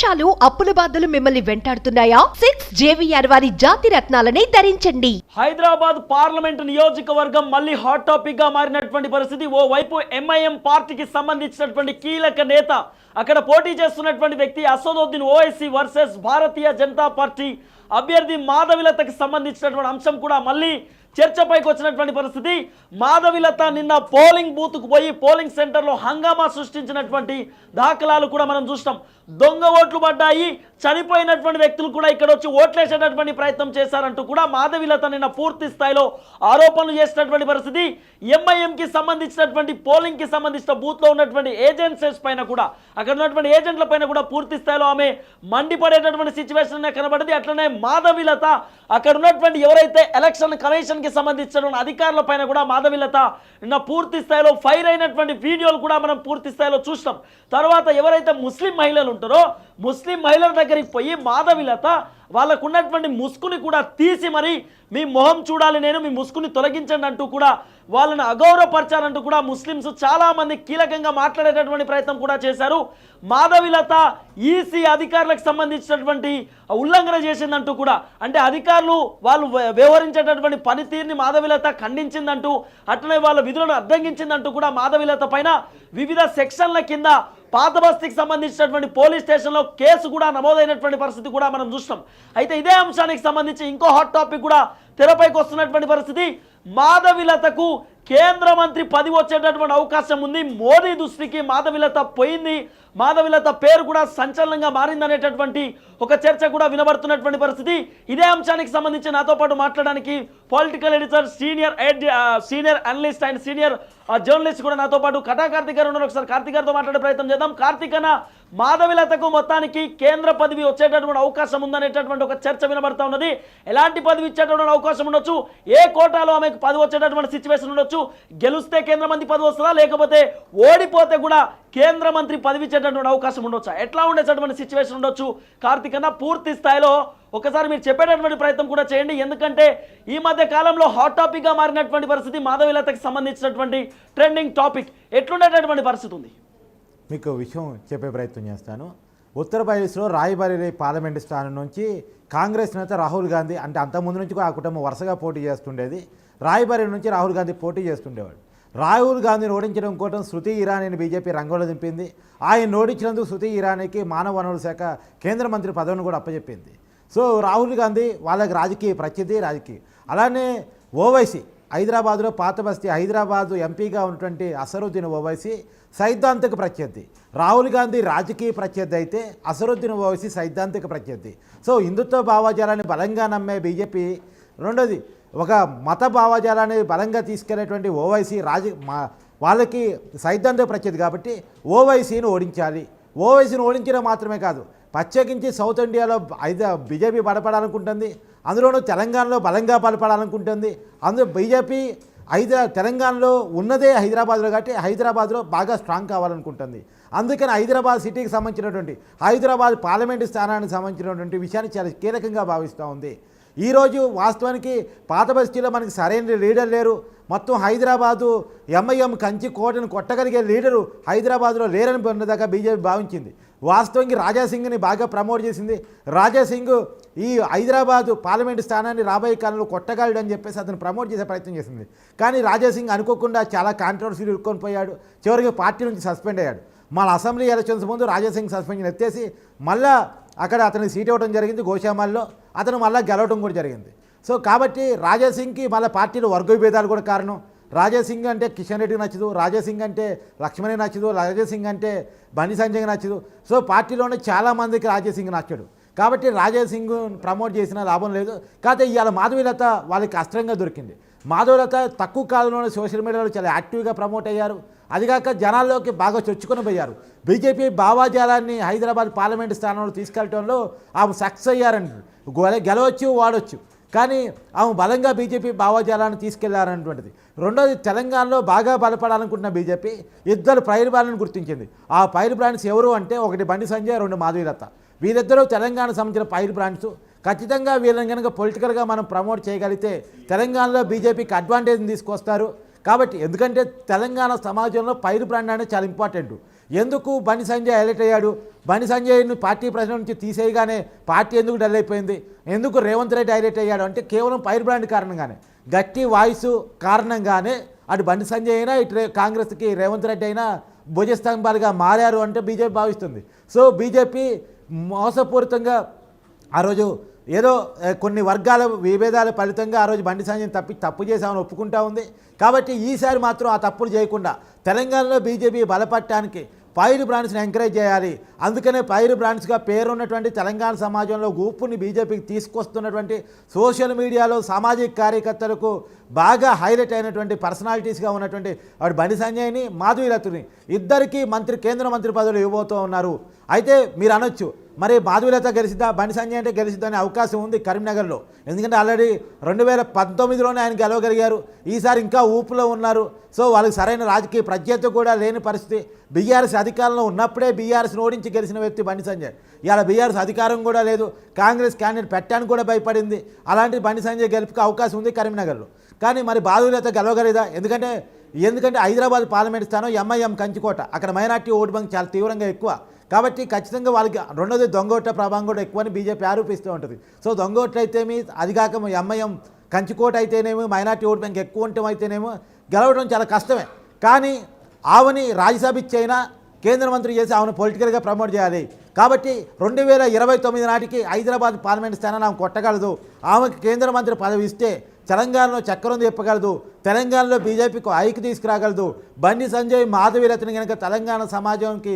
మోసాలు అప్పుల బాధలు మిమ్మల్ని వెంటాడుతున్నాయా? 6 JVR వారి జాతి రత్నాలని ధరించండి. హైదరాబాద్ పార్లమెంట్ నియోజకవర్గం మళ్ళీ హాట్ టాపిక్ గా మారినటువంటి పరిస్థితి. ఓ వైపు ఎంఐఎం పార్టీకి సంబంధించినటువంటి కీలక నేత అక్కడ పోటీ చేస్తున్నటువంటి వ్యక్తి అసదుద్దీన్ ఓవైసీ వర్సెస్ భారతీయ జనతా పార్టీ అభ్యర్థి మాధవిలతకి సంబంధించినటువంటి అంశం కూడా మళ్ళీ చర్చపైకి వచ్చినటువంటి పరిస్థితి. మాధవిలత నిన్న పోలింగ్ బూత్కు పోయి పోలింగ్ సెంటర్లో హంగామా సృష్టించినటువంటి దాఖలాలు కూడా మనం చూస్తాం. దొంగ ఓట్లు పడ్డాయి, చనిపోయినటువంటి వ్యక్తులు కూడా ఇక్కడ వచ్చి ఓట్లేసేటటువంటి ప్రయత్నం చేశారంటూ కూడా మాధవిలత నిన్న పూర్తి స్థాయిలో ఆరోపణలు చేసినటువంటి పరిస్థితి. ఎంఐఎంకి సంబంధించినటువంటి పోలింగ్కి సంబంధించిన బూత్లో ఉన్నటువంటి ఏజెన్సీస్ పైన కూడా అక్కడ ఉన్నటువంటి ఏజెంట్ల పైన కూడా పూర్తి స్థాయిలో ఆమె మండిపడేటటువంటి సిచ్యువేషన్ కనబడింది. అట్లనే మాధవిలత అక్కడ ఉన్నటువంటి ఎవరైతే ఎలక్షన్ కమిషన్కి సంబంధించినటువంటి అధికారుల పైన కూడా మాధవిలత నిన్న పూర్తి స్థాయిలో ఫైర్ అయినటువంటి వీడియోలు కూడా మనం పూర్తి స్థాయిలో చూస్తాం. తర్వాత ఎవరైతే ముస్లిం మహిళలు ఉంటారో ముస్లిం మహిళల దగ్గరికి పోయి మాధవిలత వాళ్ళకు ఉన్నటువంటి ముసుగుని కూడా తీసి మరి మీ మొహం చూడాలి, నేను మీ ముసుగుని తొలగించండి అంటూ కూడా వాళ్ళని అగౌరవపరచాలంటూ కూడా ముస్లిమ్స్ చాలామంది కీలకంగా మాట్లాడేటటువంటి ప్రయత్నం కూడా చేశారు. మాధవిలత ఈసీ అధికారులకు సంబంధించినటువంటి ఉల్లంఘన చేసిందంటూ కూడా, అంటే అధికారులు వాళ్ళు వ్యవహరించేటటువంటి పనితీరుని మాధవిలత ఖండించిందంటూ, అట్లనే వాళ్ళ విధులను అడ్డంగించిందంటూ కూడా మాధవిలత పైన వివిధ సెక్షన్ల కింద పాత బస్తీకి సంబంధించినటువంటి పోలీస్ స్టేషన్లో కేసు కూడా నమోదైనటువంటి పరిస్థితి కూడా మనం చూస్తాం. అయితే ఇదే అంశానికి సంబంధించి ఇంకో హాట్ టాపిక్ కూడా తెరపైకి వస్తున్నటువంటి పరిస్థితి. మాధవిలతకు కేంద్ర మంత్రి పదవి వచ్చేటటువంటి అవకాశం ఉంది. మోదీ దృష్టికి మాధవిలత పోయింది, మాధవిలత పేరు కూడా సంచలనంగా మారిందనేటటువంటి ఒక చర్చ కూడా వినబడుతున్నటువంటి పరిస్థితి. ఇదే అంశానికి సంబంధించి నాతో పాటు మాట్లాడడానికి political editor, senior analyst and senior journalist కూడా నాతో పాటు కటా కార్తిక్ గారు ఉన్నారు. ఒకసారి కార్తిక్ గారితో మాట్లాడే ప్రయత్నం చేద్దాం. కార్తిక్ అన్న, మాధవిలతకు మొత్తానికి కేంద్ర పదవి వచ్చేటటువంటి అవకాశం ఉందనేటటువంటి ఒక చర్చ వినబడతా ఉన్నది. ఎలాంటి పదవి ఇచ్చేటటువంటి అవకాశం ఉండొచ్చు, ఏ కోటాలో ఆమెకు పదవి వచ్చేటటువంటి సిచ్యువేషన్ ఉండొచ్చు, గెలిస్తే కేంద్ర మంత్రి పదవి వస్తుందా లేకపోతే ఓడిపోతే కూడా కేంద్ర మంత్రి పదవి ఇచ్చేటటువంటి అవకాశం ఉండొచ్చా, ఎట్లా ఉండేటటువంటి సిచ్యువేషన్ ఉండొచ్చు? కార్తిక్ అన్న, పూర్తి స్థాయిలో ఒకసారి మీరు చెప్పేటటువంటి ప్రయత్నం కూడా చేయండి. ఎందుకంటే ఈ మధ్య కాలంలో హాట్ టాపిక్ గా మారినటువంటి పరిస్థితి, మాధవిలతకి సంబంధించినటువంటి ట్రెండింగ్ టాపిక్ ఎట్లుండేటటువంటి పరిస్థితి ఉంది? మీకు విషయం చెప్పే ప్రయత్నం చేస్తాను. ఉత్తరప్రదేశ్లో రాయ్బరేలీ పార్లమెంటు స్థానం నుంచి కాంగ్రెస్ నేత రాహుల్ గాంధీ, అంటే అంతకుముందు నుంచి కూడా ఆ కుటుంబం వరుసగా పోటీ చేస్తుండేది. రాయ్బరేలీ నుంచి రాహుల్ గాంధీ పోటీ చేస్తుండేవాడు. రాహుల్ గాంధీని ఓడించడం కోసం శృతి ఇరానీని బీజేపీ రంగంలో దింపింది. ఆయన ఓడించినందుకు శృతి ఇరానీకి మానవ వనరుల శాఖ కేంద్ర మంత్రి పదవిని కూడా అప్పచెప్పింది. సో రాహుల్ గాంధీ వాళ్ళకి రాజకీయ ప్రత్యర్థి, రాజకీయ. అలానే ఓవైసీ హైదరాబాద్లో పాత బస్తీ హైదరాబాదు ఎంపీగా ఉన్నటువంటి అసరుద్దీన్ ఓవైసీ సైద్ధాంతిక ప్రత్యర్థి. రాహుల్ గాంధీ రాజకీయ ప్రత్యర్థి అయితే అసరుద్దీన్ ఓవైసీ సైద్ధాంతిక ప్రత్యర్థి. సో హిందుత్వ భావజాలాన్ని బలంగా నమ్మే బీజేపీ, రెండోది ఒక మత భావజాలాన్ని బలంగా తీసుకెళ్లేటువంటి ఓవైసీ వాళ్ళకి సైద్ధాంతిక ప్రత్యర్థి కాబట్టి ఓవైసీని ఓడించాలి. ఓవైసీని ఓడించడం మాత్రమే కాదు, ప్రత్యేకించి సౌత్ ఇండియాలో బీజేపీ బలపడాలనుకుంటుంది, అందులోనూ తెలంగాణలో బలంగా బలపడాలనుకుంటుంది. అందులో బీజేపీ తెలంగాణలో ఉన్నదే హైదరాబాద్లో కాబట్టి హైదరాబాద్లో బాగా స్ట్రాంగ్ కావాలనుకుంటుంది. అందుకని హైదరాబాద్ సిటీకి సంబంధించినటువంటి హైదరాబాద్ పార్లమెంటు స్థానానికి సంబంధించినటువంటి విషయాన్ని చాలా కీలకంగా భావిస్తూ ఉంది. ఈరోజు వాస్తవానికి పాత బస్తీలో మనకి సరైన లీడర్ లేరు. మొత్తం హైదరాబాదు ఎంఐఎం కంచి కోటను కొట్టగలిగే లీడరు హైదరాబాద్లో లేరని దాకా బీజేపీ భావించింది. వాస్తవానికి రాజాసింగ్ని బాగా ప్రమోట్ చేసింది. రాజాసింగ్ ఈ హైదరాబాదు పార్లమెంటు స్థానాన్ని రాబోయే కాలంలో కొట్టగలడని చెప్పేసి అతను ప్రమోట్ చేసే ప్రయత్నం చేసింది. కానీ రాజాసింగ్ అనుకోకుండా చాలా కాంట్రవర్సీలు ఇరుక్కొని పోయాడు. చివరికి పార్టీ నుంచి సస్పెండ్ అయ్యాడు. మన అసెంబ్లీ ఎలక్షన్స్ ముందు రాజాసింగ్ సస్పెన్షన్ ఎత్తేసి మళ్ళా అక్కడ అతనికి సీట్ ఇవ్వడం జరిగింది గోషామాల్లో. అతను మళ్ళీ గెలవడం కూడా జరిగింది. సో కాబట్టి రాజాసింగ్కి మళ్ళీ పార్టీలో వర్గ విభేదాలు కూడా కారణం. రాజాసింగ్ అంటే కిషన్ రెడ్డికి నచ్చదు, రాజాసింగ్ అంటే లక్ష్మణి నచ్చదు, రాజాసింగ్ అంటే బండి సంజయ్ నచ్చదు. సో పార్టీలోనే చాలామందికి రాజాసింగ్ నచ్చడు. కాబట్టి రాజాసింగ్ ప్రమోట్ చేసిన లాభం లేదు. కాకపోతే ఇవాళ మాధవిలత వాళ్ళకి అస్త్రంగా దొరికింది. మాధవిలత తక్కువ కాలంలోనే సోషల్ మీడియాలో చాలా యాక్టివ్గా ప్రమోట్ అయ్యారు. అదిగాక జనాల్లోకి బాగా చొచ్చుకొని పోయారు. బీజేపీ భావాజాలాన్ని హైదరాబాద్ పార్లమెంటు స్థానంలో తీసుకెళ్లడంలో ఆమె సక్సెస్ అయ్యారంట. గెలవచ్చు, వాడవచ్చు, కానీ ఆమె బలంగా బీజేపీ భావజాలాన్ని తీసుకెళ్లారన్నటువంటిది. రెండోది, తెలంగాణలో బాగా బలపడాలనుకుంటున్న బీజేపీ ఇద్దరు ఫైర్ బ్రాండ్ని గుర్తించింది. ఆ ఫైర్ బ్రాండ్స్ ఎవరు అంటే, ఒకటి బండి సంజయ్, రెండు మాధవిలత. వీరిద్దరూ తెలంగాణకు సంబంధించిన ఫైర్ బ్రాండ్స్. ఖచ్చితంగా వీళ్ళని కనుక పొలిటికల్గా మనం ప్రమోట్ చేయగలిగితే తెలంగాణలో బీజేపీకి అడ్వాంటేజ్ని తీసుకొస్తారు. కాబట్టి ఎందుకంటే తెలంగాణ సమాజంలో ఫైర్ బ్రాండ్ అనేది చాలా ఇంపార్టెంట్. ఎందుకు బండి సంజయ్ హైలైట్ అయ్యాడు? బండి సంజయ్ను పార్టీ ప్రెసిడెంట్ నుంచి తీసేయగానే పార్టీ ఎందుకు డల్ అయిపోయింది? ఎందుకు రేవంత్ రెడ్డి హైలైట్ అయ్యాడు అంటే కేవలం ఫైర్ బ్రాండ్ కారణంగానే, గట్టి వాయిస్ కారణంగానే అటు బండి సంజయ్ అయినా ఇటు కాంగ్రెస్కి రేవంత్ రెడ్డి అయినా భుజస్తంభాలుగా మారారు అంటే బీజేపీ భావిస్తుంది. సో బీజేపీ మోసపూరితంగా ఆ రోజు ఏదో కొన్ని వర్గాల విభేదాల ఫలితంగా ఆ రోజు బండి సంజయ్ తప్పు చేశామని ఒప్పుకుంటా ఉంది. కాబట్టి ఈసారి మాత్రం ఆ తప్పులు చేయకుండా తెలంగాణలో బీజేపీ బలపడటానికి ఫైర్ బ్రాండ్స్ని ఎంకరేజ్ చేయాలి. అందుకనే ఫైర్ బ్రాండ్స్గా పేరున్నటువంటి తెలంగాణ సమాజంలో ఊపుని బీజేపీకి తీసుకొస్తున్నటువంటి సోషల్ మీడియాలో సామాజిక కార్యకర్తలకు బాగా హైలైట్ అయినటువంటి పర్సనాలిటీస్గా ఉన్నటువంటి వాడు బండి సంజయ్ని, మాధవీలతని ఇద్దరికీ కేంద్ర మంత్రి పదవులు ఇవ్వబోతూ ఉన్నారు. అయితే మీరు అనొచ్చు, మరి మాధవీలత గెలిచిద్దా, బండి సంజయ్ అంటే గెలిచిద్దా అనే అవకాశం ఉంది కరీంనగర్లో. ఎందుకంటే ఆల్రెడీ 2019లోనే ఆయన గెలవగలిగారు. ఈసారి ఇంకా ఊపులో ఉన్నారు. సో వాళ్ళకి సరైన రాజకీయ ప్రజ్ఞత కూడా లేని పరిస్థితి. బీఆర్ఎస్ అధికారంలో ఉన్నప్పుడే బీఆర్ఎస్ని ఓడించి గెలిచిన వ్యక్తి బండి సంజయ్. ఇవాళ బీఆర్ఎస్ అధికారం కూడా లేదు, కాంగ్రెస్ క్యాండిడేట్ పెట్టడానికి కూడా భయపడింది. అలాంటి బండి సంజయ్ గెలుపుకి అవకాశం ఉంది కరీంనగర్లో. కానీ మరి మాధవీలత గెలవగలిదా? ఎందుకంటే హైదరాబాద్ పార్లమెంట్ స్థానం ఎంఐఎం కంచుకోట, అక్కడ మైనార్టీ ఓటు బ్యాంక్ చాలా తీవ్రంగా ఎక్కువ. కాబట్టి ఖచ్చితంగా వాళ్ళకి రెండోది దొంగ ఓట్ల ప్రభావం కూడా ఎక్కువని బీజేపీ ఆరోపిస్తూ ఉంటుంది. సో దొంగ ఓట్లు అయితేమి, అది కాక ఎంఐఎం కంచుకోట అయితేనేమో, మైనార్టీ ఓటు బ్యాంక్ ఎక్కువ ఉండటం అయితేనేమో గెలవడం చాలా కష్టమే. కానీ ఆమెని రాజ్యసభ ఇచ్చైనా కేంద్ర మంత్రి చేసి ఆమెను పొలిటికల్గా ప్రమోట్ చేయాలి. కాబట్టి 2029 నాటికి హైదరాబాద్ పార్లమెంట్ స్థానాన్ని ఆమె కొట్టగలదు. ఆమెకు కేంద్ర మంత్రి పదవి ఇస్తే తెలంగాణలో చక్రం తిప్పగలదు, తెలంగాణలో బీజేపీకి ఐక్య తీసుకురాగలదు. బండి సంజయ్, మాధవీలతని కనుక తెలంగాణ సమాజంకి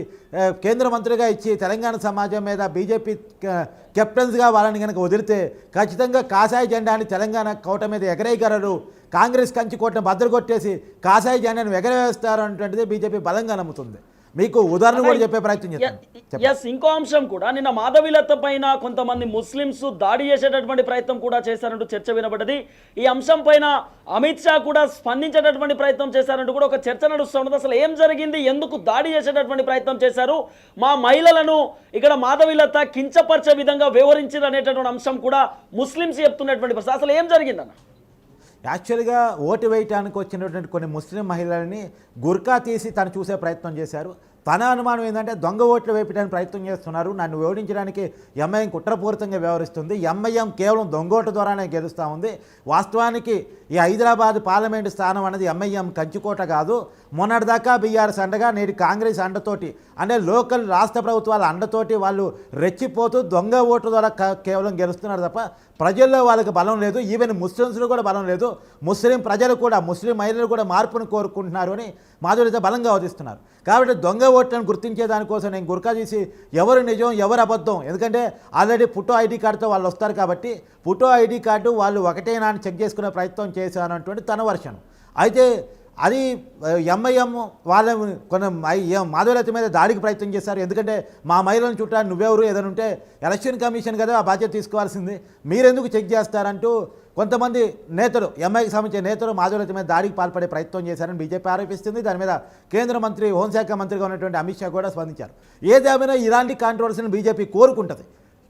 కేంద్ర మంత్రిగా ఇచ్చి తెలంగాణ సమాజం మీద బీజేపీ కెప్టెన్స్గా వాళ్ళని కనుక వదిలితే ఖచ్చితంగా కాషాయ జెండాని తెలంగాణ కోట మీద ఎగరేయగలరు. కాంగ్రెస్ కంచి కోటను బద్దలు కాషాయ జెండాను ఎగరవేస్తారు అనేటువంటిది బీజేపీ బలంగా నమ్ముతుంది. మీకు ఉదాహరణ కూడా చెప్పే ప్రయత్నం చేస్తాను. ఇంకో అంశం కూడా, నిన్న మాధవీలత పైన కొంతమంది ముస్లింస్ దాడి చేసేటటువంటి ప్రయత్నం కూడా చేశారంటూ చర్చ వినబడ్డది. ఈ అంశం పైన అమిత్ షా కూడా స్పందించేటటువంటి ప్రయత్నం చేశారంటూ కూడా ఒక చర్చ నడుస్తున్నది. అసలు ఏం జరిగింది, ఎందుకు దాడి చేసేటటువంటి ప్రయత్నం చేశారు, మా మహిళలను ఇక్కడ మాధవీలత కించపరిచే విధంగా వివరించారు అనేటటువంటి అంశం కూడా ముస్లింస్ చెప్తున్నటువంటి ప్రశ్న. అసలు ఏం జరిగిందన్న? యాక్చువల్గా ఓటు వేయటానికి వచ్చినటువంటి కొన్ని ముస్లిం మహిళలని గుర్కా తీసి తను చూసే ప్రయత్నం చేశారు. తన అనుమానం ఏంటంటే దొంగ ఓట్లు వేయడానికి ప్రయత్నం చేస్తున్నారు, నన్ను ఓడించడానికి ఎంఐఎం కుట్రపూరితంగా వ్యవహరిస్తుంది, ఎంఐఎం కేవలం దొంగ ఓటు ద్వారానే గెలుస్తూ ఉంది. వాస్తవానికి ఈ హైదరాబాద్ పార్లమెంటు స్థానం అనేది ఎంఐఎం కంచుకోట కాదు. మొన్నటిదాకా బీఆర్ఎస్ అండగా నేటి కాంగ్రెస్ అండతోటి, అంటే లోకల్ రాష్ట్ర ప్రభుత్వాల అండతోటి వాళ్ళు రెచ్చిపోతూ దొంగ ఓటు ద్వారా కేవలం గెలుస్తున్నారు తప్ప ప్రజల్లో వాళ్ళకి బలం లేదు. ఈవెన్ ముస్లిమ్స్లో కూడా బలం లేదు. ముస్లిం ప్రజలు కూడా, ముస్లిం మహిళలు కూడా మార్పును కోరుకుంటున్నారు అని మాధవీలత బలంగా వాదిస్తున్నారు. కాబట్టి దొంగ ఓట్లను గుర్తించే దానికోసం నేను గుర్కా చేసి ఎవరు నిజం ఎవరు అబద్ధం, ఎందుకంటే ఆల్రెడీ ఫోటో ఐడి కార్డుతో వాళ్ళు వస్తారు కాబట్టి ఫోటో ఐడి కార్డు వాళ్ళు ఒకటేనా అని చెక్ చేసుకునే ప్రయత్నం చేశాను అన్నటువంటి తన వర్షన్. అయితే అది ఎంఐఎం వాళ్ళ కొన్ని మాధవీలత మీద దాడికి ప్రయత్నం చేశారు. ఎందుకంటే మా మహిళలను చుట్టాను, నువ్వెవరు ఏదైనా ఉంటే ఎలక్షన్ కమిషన్ కదా ఆ బాధ్యత తీసుకోవాల్సింది, మీరెందుకు చెక్ చేస్తారంటూ కొంతమంది నేతలు, ఎంఐకి సంబంధించిన నేతలు మాధవీలత మీద దాడికి పాల్పడే ప్రయత్నం చేశారని బీజేపీ ఆరోపిస్తుంది. దాని మీద కేంద్ర మంత్రి, హోంశాఖ మంత్రిగా ఉన్నటువంటి అమిత్ షా కూడా స్పందించారు. ఏదేమైనా ఇలాంటి కాంట్రవర్సీని బీజేపీ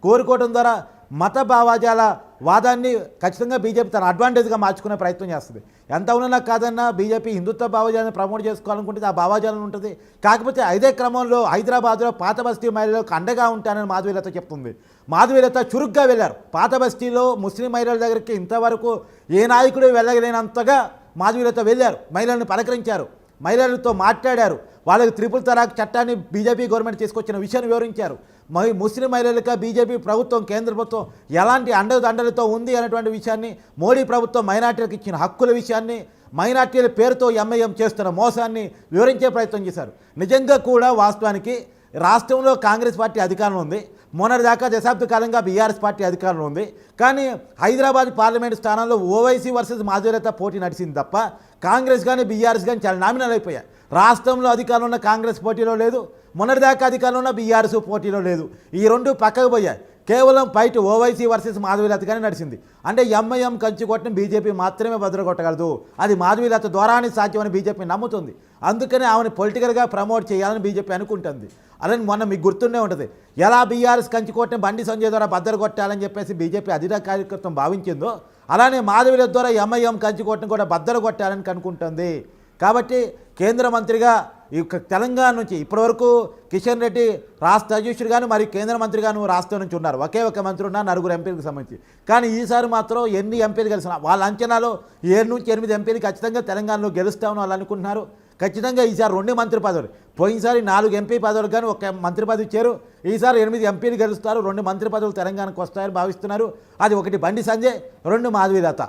కోరుకోవడం ద్వారా మత భావజాల వాదాన్ని ఖచ్చితంగా బీజేపీ తన అడ్వాంటేజ్గా మార్చుకునే ప్రయత్నం చేస్తుంది. ఎంత ఉన్నా కాదన్నా బీజేపీ హిందుత్వ భావజాలను ప్రమోట్ చేసుకోవాలనుకుంటే ఆ భావజాలం ఉంటుంది. కాకపోతే అదే క్రమంలో హైదరాబాద్లో పాత బస్తీ మహిళలకు అండగా ఉంటానని మాధవీలత చెప్తుంది. మాధవీలత చురుగ్గా వెళ్ళారు పాత బస్తీలో ముస్లిం మహిళల దగ్గరికి. ఇంతవరకు ఏ నాయకుడు వెళ్ళగలేనంతగా మాధవీలత వెళ్ళారు, మహిళలను పలకరించారు, మహిళలతో మాట్లాడారు, వాళ్ళకి త్రిపుల్ తలాక్ చట్టాన్ని బీజేపీ గవర్నమెంట్ తీసుకొచ్చిన విషయాన్ని వివరించారు. ముస్లిం మహిళలకు బీజేపీ ప్రభుత్వం, కేంద్ర ప్రభుత్వం ఎలాంటి అండదండలతో ఉంది అనేటువంటి విషయాన్ని, మోడీ ప్రభుత్వం మైనార్టీలకు ఇచ్చిన హక్కుల విషయాన్ని, మైనార్టీల పేరుతో ఎంఐఎం చేస్తున్న మోసాన్ని వివరించే ప్రయత్నం చేశారు. నిజంగా కూడా వాస్తవానికి రాష్ట్రంలో కాంగ్రెస్ పార్టీ అధికారంలో ఉంది, మొన్నటిదాకా దశాబ్ద కాలంగా బీఆర్ఎస్ పార్టీ అధికారంలో ఉంది. కానీ హైదరాబాద్ పార్లమెంటు స్థానంలో ఓవైసీ వర్సెస్ మాధవీలత పోటీ నడిచింది తప్ప కాంగ్రెస్ కానీ బీఆర్ఎస్ కానీ చాలా నామినల్ అయిపోయాయి. రాష్ట్రంలో అధికారంలో ఉన్న కాంగ్రెస్ పోటీలో లేదు, మొన్నటిదాకా అధికారంలో ఉన్న బీఆర్ఎస్ పోటీలో లేదు. ఈ రెండు పక్కకు పోయాయి. కేవలం ఫైట్ ఓవైసీ వర్సెస్ మాధవీలతగానే నడిచింది. అంటే ఎంఐఎం కంచుకోవటం బీజేపీ మాత్రమే భద్రకొట్టగలదు, అది మాధవీలత ద్వారానే సాధ్యమని బీజేపీ నమ్ముతుంది. అందుకని ఆమెను పొలిటికల్గా ప్రమోట్ చేయాలని బీజేపీ అనుకుంటుంది. అలానే మొన్న మీకు గుర్తుండే ఉంటుంది, ఎలా బీఆర్ఎస్ కంచుకోవటం బండి సంజయ్ ద్వారా భద్రకొట్టాలని చెప్పేసి బీజేపీ అధికార కార్యకర్తం భావించిందో, అలానే మాధవీలత ద్వారా ఎంఐఎం కంచుకోవటం కూడా భద్రకొట్టాలని కనుక్కుంటుంది. కాబట్టి కేంద్ర మంత్రిగా తెలంగాణ నుంచి ఇప్పటివరకు కిషన్ రెడ్డి రాష్ట్ర అధ్యక్షుడు కానీ మరియు కేంద్ర మంత్రి గాను రాష్ట్రం నుంచి ఉన్నారు, ఒకే ఒక మంత్రి ఉన్నారు 4 ఎంపీలకు సంబంధించి. కానీ ఈసారి మాత్రం ఎన్ని ఎంపీలు గెలిచినా వాళ్ళ అంచనాలో 7 నుంచి 8 ఎంపీలు ఖచ్చితంగా తెలంగాణలో గెలుస్తామని వాళ్ళు అనుకుంటున్నారు. ఖచ్చితంగా ఈసారి 2 మంత్రి పదవులు, పోయినసారి 4 ఎంపీ పదవులు కానీ 1 మంత్రి పదవి ఇచ్చారు. ఈసారి 8 ఎంపీలు గెలుస్తారు, 2 మంత్రి పదవులు తెలంగాణకు వస్తాయని భావిస్తున్నారు. అది 1 బండి సంజయ్, 2 మాధవీలత.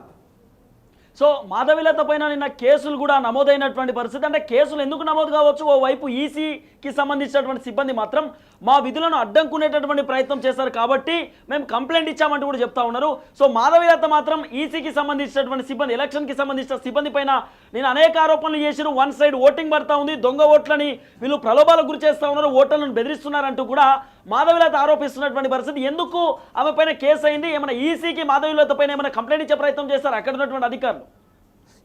సో మాధవీలత పైన నిన్న కేసులు కూడా నమోదైనటువంటి పరిస్థితి. అంటే కేసులు ఎందుకు నమోదు కావచ్చు? ఓవైపు ఈసీకి సంబంధించినటువంటి సిబ్బంది మాత్రం మా విధులను అడ్డంకునేటటువంటి ప్రయత్నం చేశారు కాబట్టి మేము కంప్లైంట్ ఇచ్చామంటూ కూడా చెప్తా ఉన్నారు. సో మాధవీలత మాత్రం ఈసీకి సంబంధించినటువంటి సిబ్బంది, ఎలక్షన్కి సంబంధించిన సిబ్బంది పైన నేను అనేక ఆరోపణలు చేశారు. వన్ సైడ్ ఓటింగ్ పడతా ఉంది, దొంగ ఓట్లని వీళ్ళు ప్రలోభాలకు గురి చేస్తూ ఉన్నారు, ఓటర్లను బెదిరిస్తున్నారంటూ కూడా మాధవీలత ఆరోపిస్తున్నటువంటి పరిస్థితి. ఎందుకు ఆమె పైన కేసు అయింది? ఏమైనా ఈసీకి మాధవీలత పైన ఏమైనా కంప్లైంట్ ఇచ్చే ప్రయత్నం చేస్తారు అక్కడ ఉన్నటువంటి అధికారులు?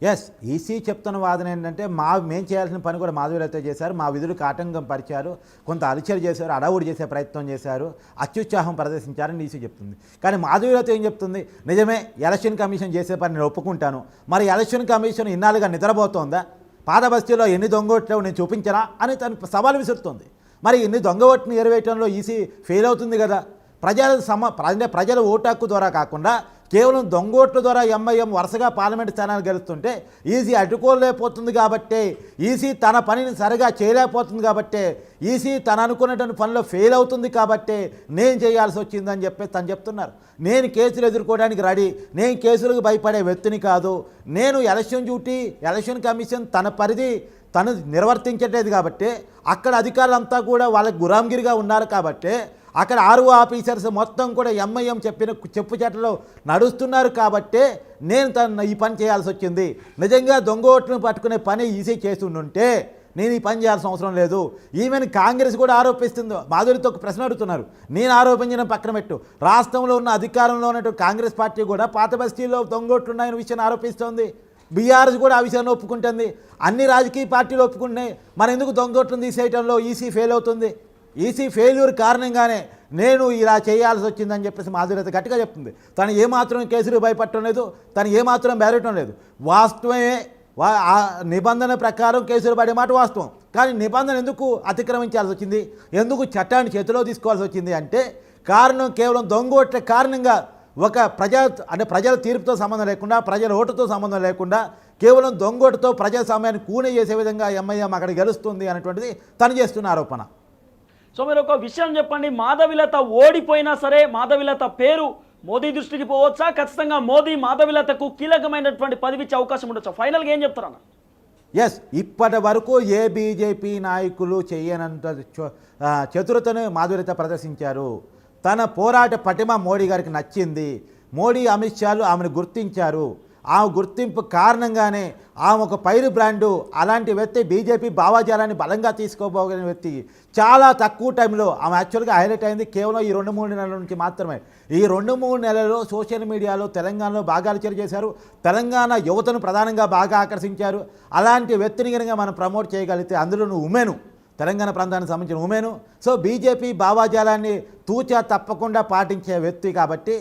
ఎస్, ఈసీ చెప్తున్న వాదన ఏంటంటే మేము చేయాల్సిన పని కూడా మాధవీలత చేశారు, మా విధులకు ఆటంకం పరిచారు, కొంత అలచలు చేశారు, అడవుడు చేసే ప్రయత్నం చేశారు, అత్యుత్సాహం ప్రదర్శించారని ఈసీ చెప్తుంది. కానీ మాధవీలత ఏం చెప్తుంది? నిజమే, ఎలక్షన్ కమిషన్ చేసే పని నేను ఒప్పుకుంటాను. మరి ఎలక్షన్ కమిషన్ ఇన్నాళ్ళుగా నిద్రపోతోందా? పాత బస్తీలో ఎన్ని దొంగోట్లు నేను చూపించరా అని తను సవాల్ విసురుతుంది. మరి ఇన్ని దొంగ ఓట్లను ఎరవేయటంలో ఈసీ ఫెయిల్ అవుతుంది కదా. ప్రజల ఓటు హక్కు ద్వారా కాకుండా కేవలం దొంగోట్ల ద్వారా ఎంఐఎం వరుసగా పార్లమెంటు స్థానాలు గెలుస్తుంటే ఈసీ అడ్డుకోలేకపోతుంది కాబట్టే, ఈసీ తన పనిని సరిగా చేయలేకపోతుంది కాబట్టే, ఈసీ తను అనుకున్నటువంటి పనిలో ఫెయిల్ అవుతుంది కాబట్టే నేను చేయాల్సి వచ్చిందని చెప్పేసి తను చెప్తున్నారు. నేను కేసులు ఎదుర్కోవడానికి రెడీ, నేను కేసులకు భయపడే వ్యక్తిని కాదు. నేను ఎలక్షన్ కమిషన్ తన పరిధి తను నిర్వర్తించట్లేదు కాబట్టి, అక్కడ అధికారులంతా కూడా వాళ్ళకి గురాంగిరిగా ఉన్నారు కాబట్టి, అక్కడ ఆర్ఓ ఆఫీసర్స్ మొత్తం కూడా ఎంఐఎం చెప్పిన చెప్పు చెట్టలో నడుస్తున్నారు కాబట్టే నేను ఈ పని చేయాల్సి వచ్చింది. నిజంగా దొంగ ఓట్లను పట్టుకునే పని ఈసీ చేస్తుంటే నేను ఈ పని చేయాల్సిన అవసరం లేదు. ఈమెను కాంగ్రెస్ కూడా ఆరోపిస్తుంది. మాధురితో ఒక ప్రశ్న అడుగుతున్నారు, నేను ఆరోపించిన పక్కన పెట్టు, రాష్ట్రంలో ఉన్న అధికారంలో ఉన్నటువంటి కాంగ్రెస్ పార్టీ కూడా పాత బస్తీలో దొంగ ఓట్లు ఉన్నాయని విషయాన్ని ఆరోపిస్తోంది. బీఆర్ఎస్ కూడా ఆ విషయాన్ని ఒప్పుకుంటుంది. అన్ని రాజకీయ పార్టీలు ఒప్పుకుంటున్నాయి. మరి ఎందుకు దొంగ ఓట్లను తీసేయడంలో ఈసీ ఫెయిల్ అవుతుంది? ఈసీ ఫెయిల్యూర్ కారణంగానే నేను ఇలా చేయాల్సి వచ్చిందని చెప్పేసి మాధురిత గట్టిగా చెప్తుంది. తను ఏమాత్రం కేసులు భయపడటం లేదు, తను ఏమాత్రం బెరటం లేదు. వాస్తవమే, ఆ నిబంధన ప్రకారం కేసులు పడే మాట వాస్తవం. కానీ నిబంధన ఎందుకు అతిక్రమించాల్సి వచ్చింది? ఎందుకు చట్టాన్ని చేతిలో తీసుకోవాల్సి వచ్చింది అంటే కారణం కేవలం దొంగ ఓట్ల కారణంగా ఒక ప్రజల తీర్పుతో సంబంధం లేకుండా, ప్రజల ఓటుతో సంబంధం లేకుండా కేవలం దొంగోటుతో ప్రజాస్వామ్యాన్ని కూనే చేసే విధంగా ఎంఐఎం అక్కడ గెలుస్తుంది అనేటువంటిది తను చేస్తున్న ఆరోపణ. సో మీరు ఒక విషయం చెప్పండి, మాధవీలత ఓడిపోయినా సరే మాధవీలత పేరు మోదీ దృష్టికి పోవచ్చా? ఖచ్చితంగా మోదీ మాధవీలతకు కీలకమైనటువంటి పదవి ఇచ్చే అవకాశం ఉండొచ్చా? ఫైనల్గా ఏం చెప్తారన్న? ఎస్, ఇప్పటి వరకు ఏ బీజేపీ నాయకులు చేయనంత చతురతను మాధురిత ప్రదర్శించారు. తన పోరాట పటిమ మోడీ గారికి నచ్చింది. మోడీ, అమిత్ షాలు ఆమెను గుర్తించారు. ఆమె గుర్తింపు కారణంగానే ఆమె ఒక పైరు బ్రాండు. అలాంటి వ్యక్తి బీజేపీ భావజాలాన్ని బలంగా తీసుకోబోగిన వ్యక్తి. చాలా తక్కువ టైంలో ఆమె యాక్చువల్గా హైలైట్ అయింది కేవలం ఈ 2-3 నెలల నుంచి మాత్రమే. ఈ 2-3 నెలల్లో సోషల్ మీడియాలో తెలంగాణలో బాగా అలచన చేశారు. తెలంగాణ యువతను ప్రధానంగా బాగా ఆకర్షించారు. అలాంటి వ్యక్తిని కనుక మనం ప్రమోట్ చేయగలిగితే, అందులో ఉమెను, తెలంగాణ ప్రాంతానికి సంబంధించిన ఉమెను, సో బీజేపీ భావజాలాన్ని తూచా తప్పకుండా పాటించే వ్యక్తి కాబట్టి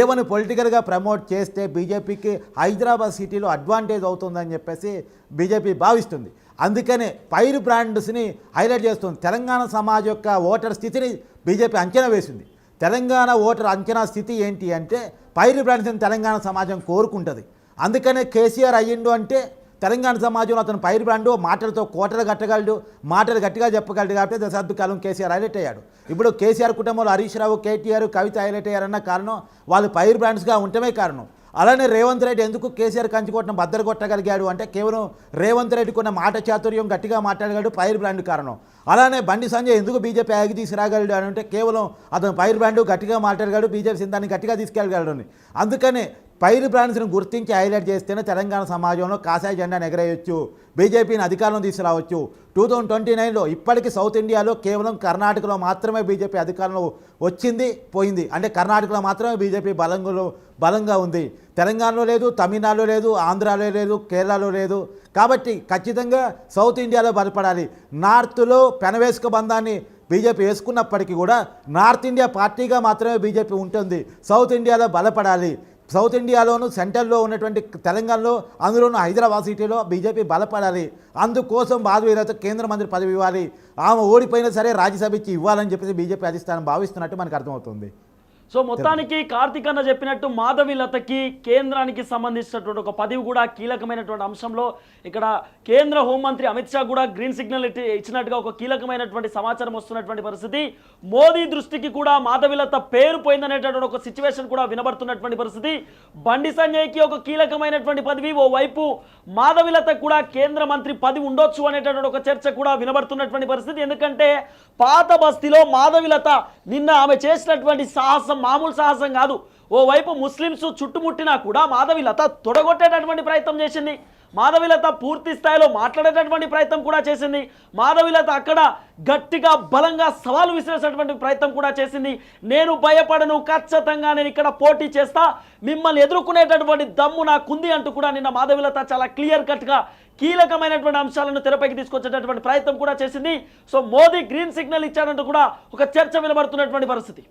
ఏమని పొలిటికల్గా ప్రమోట్ చేస్తే బీజేపీకి హైదరాబాద్ సిటీలో అడ్వాంటేజ్ అవుతుందని చెప్పేసి బీజేపీ భావిస్తుంది. అందుకనే పైరు బ్రాండ్స్ని హైలైట్ చేస్తుంది. తెలంగాణ సమాజం యొక్క ఓటర్ స్థితిని బీజేపీ అంచనా వేసింది. తెలంగాణ ఓటర్ అంచనా స్థితి ఏంటి అంటే పైరు బ్రాండ్స్ని తెలంగాణ సమాజం కోరుకుంటుంది. అందుకనే కేసీఆర్ అయ్యిండు అంటే తెలంగాణ సమాజంలో అతను పైరు బ్రాండు, మాటలతో కోటలు కట్టగలడు, మాటలు గట్టిగా చెప్పగలడు కాబట్టి దశాబ్దకాలం కేసీఆర్ హైలైట్ అయ్యాడు. ఇప్పుడు కేసీఆర్ కుటుంబంలో హరీష్ రావు, కేటీఆర్, కవిత హైలైట్ అయ్యారన్న కారణం వాళ్ళు పైరు బ్రాండ్స్గా ఉండటమే కారణం. అలానే రేవంత్ రెడ్డి ఎందుకు కేసీఆర్ కంచుకోవటం బద్దలు కొట్టగలిగాడు అంటే కేవలం రేవంత్ రెడ్డికి ఉన్న మాట చాతుర్యం, గట్టిగా మాట్లాడగలడు, పైరు బ్రాండ్ కారణం. అలానే బండి సంజయ్ ఎందుకు బీజేపీ ఆగి తీసుకురాగలడు అని అంటే కేవలం అతను పైరు బ్రాండు, గట్టిగా మాట్లాడగలడు, బీజేపీ సింధాన్ని గట్టిగా తీసుకెళ్ళగలడు అని. అందుకనే పైరు బ్రాండ్స్ని గుర్తించి హైలైట్ చేస్తేనే తెలంగాణ సమాజంలో కాషాయ జెండాను ఎగరేయొచ్చు, బీజేపీని అధికారంలో తీసుకురావచ్చు. 2029లో ఇప్పటికీ సౌత్ ఇండియాలో కేవలం కర్ణాటకలో మాత్రమే బీజేపీ అధికారంలో వచ్చింది, పోయింది. అంటే కర్ణాటకలో మాత్రమే బీజేపీ బలంగా ఉంది. తెలంగాణలో లేదు, తమిళనాడులో లేదు, ఆంధ్రాలో లేదు, కేరళలో లేదు. కాబట్టి ఖచ్చితంగా సౌత్ ఇండియాలో బలపడాలి. నార్త్లో పెనవేసుక బంధాన్ని బీజేపీ వేసుకున్నప్పటికీ కూడా నార్త్ ఇండియా పార్టీగా మాత్రమే బీజేపీ ఉంటుంది. సౌత్ ఇండియాలో బలపడాలి. సౌత్ ఇండియాలోను సెంట్రల్లో ఉన్నటువంటి తెలంగాణలో అందులోనూ హైదరాబాద్ సిటీలో బీజేపీ బలపడాలి, అందుకోసం మాధవీలత కేంద్ర మంత్రి పదవి ఇవ్వాలి, ఆమె ఓడిపోయినా సరే రాజ్యసభ ఇచ్చి ఇవ్వాలని చెప్పేసి బీజేపీ అధిష్టానం భావిస్తున్నట్టు మనకు అర్థమవుతుంది. సో మొత్తానికి కార్తీక్ అన్న చెప్పినట్టు మాధవీలతకి కేంద్రానికి సంబంధించినటువంటి ఒక పదవి కూడా కీలకమైనటువంటి అంశంలో ఇక్కడ కేంద్ర హోంమంత్రి అమిత్ షా కూడా గ్రీన్ సిగ్నల్ ఇచ్చినట్టుగా ఒక కీలకమైనటువంటి సమాచారం వస్తున్నటువంటి పరిస్థితి. మోదీ దృష్టికి కూడా మాధవీలత పేరు పోయిందనేటటువంటి ఒక సిచ్యువేషన్ కూడా వినబడుతున్నటువంటి పరిస్థితి. బండి సంజయ్కి ఒక కీలకమైనటువంటి పదవి, ఓవైపు మాధవీలత కూడా కేంద్ర మంత్రి పదవి ఉండొచ్చు అనేటటువంటి ఒక చర్చ కూడా వినబడుతున్నటువంటి పరిస్థితి. ఎందుకంటే పాత బస్తీలో మాధవీలత నిన్న ఆమె చేసినటువంటి సాహసం మామూలు సాహసం కాదు. ఓవైపు ముస్లింస్ చుట్టుముట్టినా కూడా మాధవీలత తొడగొట్టేటటువంటి ప్రయత్నం చేసింది. మాధవీలత పూర్తి స్థాయిలో మాట్లాడేటటువంటి ప్రయత్నం కూడా చేసింది. మాధవీలత అక్కడ గట్టిగా బలంగా సవాలు విసిరేసేటువంటి ప్రయత్నం కూడా చేసింది. నేను భయపడను, ఖచ్చితంగా నేను ఇక్కడ పోటీ చేస్తా, మిమ్మల్ని ఎదుర్కొనేటటువంటి దమ్ము నాకుంది అంటూ కూడా నిన్న మాధవీలత చాలా క్లియర్ కట్గా కీలకమైనటువంటి అంశాలను తెరపైకి తీసుకొచ్చేటటువంటి ప్రయత్నం కూడా చేసింది. సో మోదీ గ్రీన్ సిగ్నల్ ఇచ్చాడంటూ కూడా ఒక చర్చ వినబడుతున్నటువంటి పరిస్థితి.